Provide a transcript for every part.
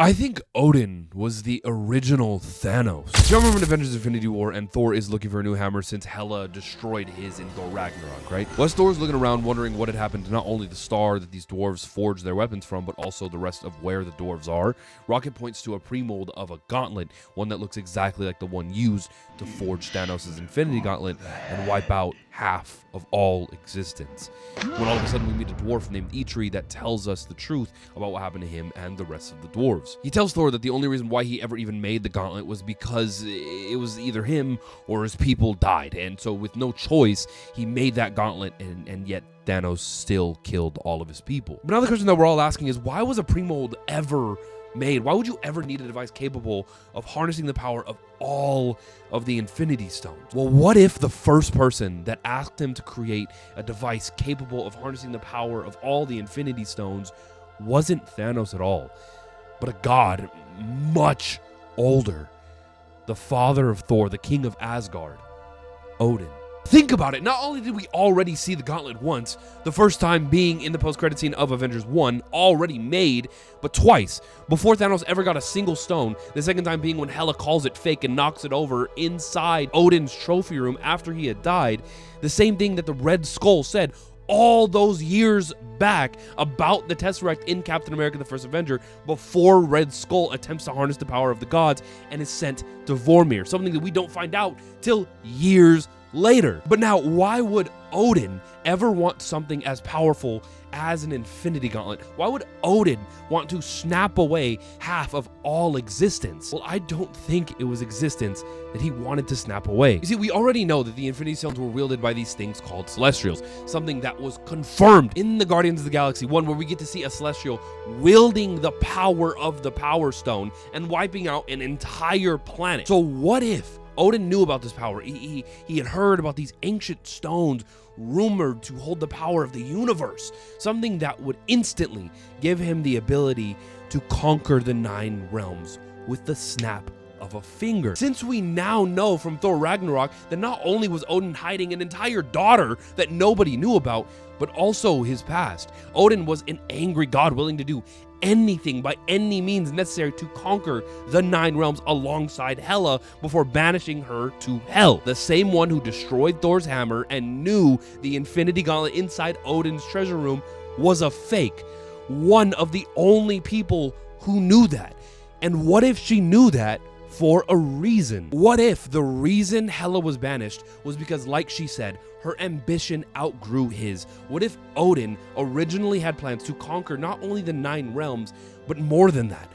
I think Odin was the original Thanos. You remember in Avengers Infinity War and Thor is looking for a new hammer since Hela destroyed his in Thor Ragnarok, right? Well, Thor's looking around wondering what had happened to not only the star that these dwarves forged their weapons from, but also the rest of where the dwarves are. Rocket points to a pre-mold of a gauntlet, one that looks exactly like the one used to forge Thanos' Infinity Gauntlet and wipe out half of all existence. When all of a sudden we meet a dwarf named Eitri that tells us the truth about what happened to him and the rest of the dwarves. He tells Thor that the only reason why he ever even made the gauntlet was because it was either him or his people died, and so with no choice, he made that gauntlet, and yet Thanos still killed all of his people. But now the question that we're all asking is, why was a pre-mold ever made? Why would you ever need a device capable of harnessing the power of all of the Infinity Stones? Well, what if the first person that asked him to create a device capable of harnessing the power of all the Infinity Stones wasn't Thanos at all, but a god much older, the father of Thor, the king of Asgard, Odin? Think about it. Not only did we already see the gauntlet once, the first time being in the post-credit scene of Avengers 1, already made, but twice, before Thanos ever got a single stone, the second time being when Hela calls it fake and knocks it over inside Odin's trophy room after he had died, the same thing that the Red Skull said all those years back about the Tesseract in Captain America the First Avenger before Red Skull attempts to harness the power of the gods and is sent to Vormir, something that we don't find out till years later. But now, why would Odin ever want something as powerful as an Infinity Gauntlet? Why would Odin want to snap away half of all existence? Well, I don't think it was existence that he wanted to snap away. You see, we already know that the Infinity Stones were wielded by these things called Celestials, something that was confirmed in the Guardians of the Galaxy 1, where we get to see a Celestial wielding the power of the Power Stone and wiping out an entire planet. So what if Odin knew about this power? He had heard about these ancient stones rumored to hold the power of the universe, something that would instantly give him the ability to conquer the 9 realms with the snap of a finger. Since we now know from Thor Ragnarok that not only was Odin hiding an entire daughter that nobody knew about, but also his past. Odin was an angry god willing to do anything by any means necessary to conquer the 9 realms alongside Hela before banishing her to hell. The same one who destroyed Thor's hammer and knew the Infinity Gauntlet inside Odin's treasure room was a fake. One of the only people who knew that. And what if she knew that for a reason? What if the reason Hela was banished was because, like she said, her ambition outgrew his? What if Odin originally had plans to conquer not only the 9 realms, but more than that,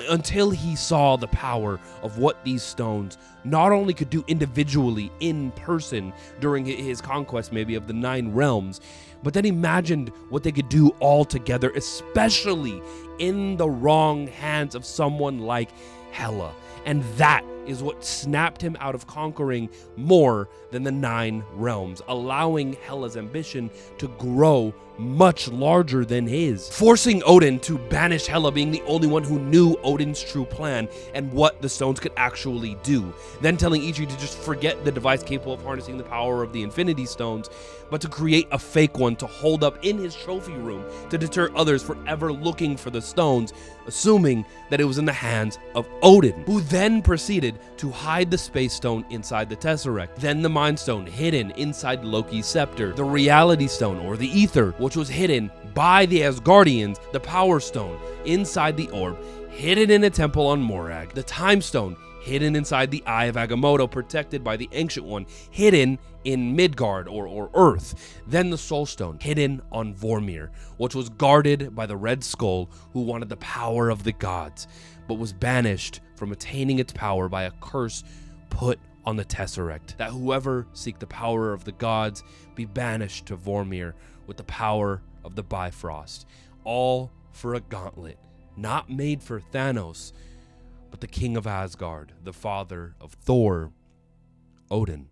until he saw the power of what these stones not only could do individually in person during his conquest maybe of the 9 realms, but then imagined what they could do all together, especially in the wrong hands of someone like Hela. And that is what snapped him out of conquering more than the 9 realms, allowing Hela's ambition to grow much larger than his, forcing Odin to banish Hela, being the only one who knew Odin's true plan and what the stones could actually do, then telling Eitri to just forget the device capable of harnessing the power of the Infinity Stones, but to create a fake one to hold up in his trophy room to deter others from ever looking for the stones, assuming that it was in the hands of Odin, who then proceeded to hide the Space Stone inside the Tesseract, then the Mind Stone hidden inside Loki's scepter, the Reality Stone or the Ether, which was hidden by the Asgardians, the Power Stone inside the Orb, hidden in a temple on Morag, the Time Stone hidden inside the Eye of Agamotto, protected by the Ancient One, hidden in Midgard or Earth, then the Soul Stone hidden on Vormir, which was guarded by the Red Skull, who wanted the power of the gods, but was banished from attaining its power by a curse put on the Tesseract, that whoever seek the power of the gods be banished to Vormir with the power of the Bifrost, all for a gauntlet not made for Thanos, but the king of Asgard, the father of Thor, Odin.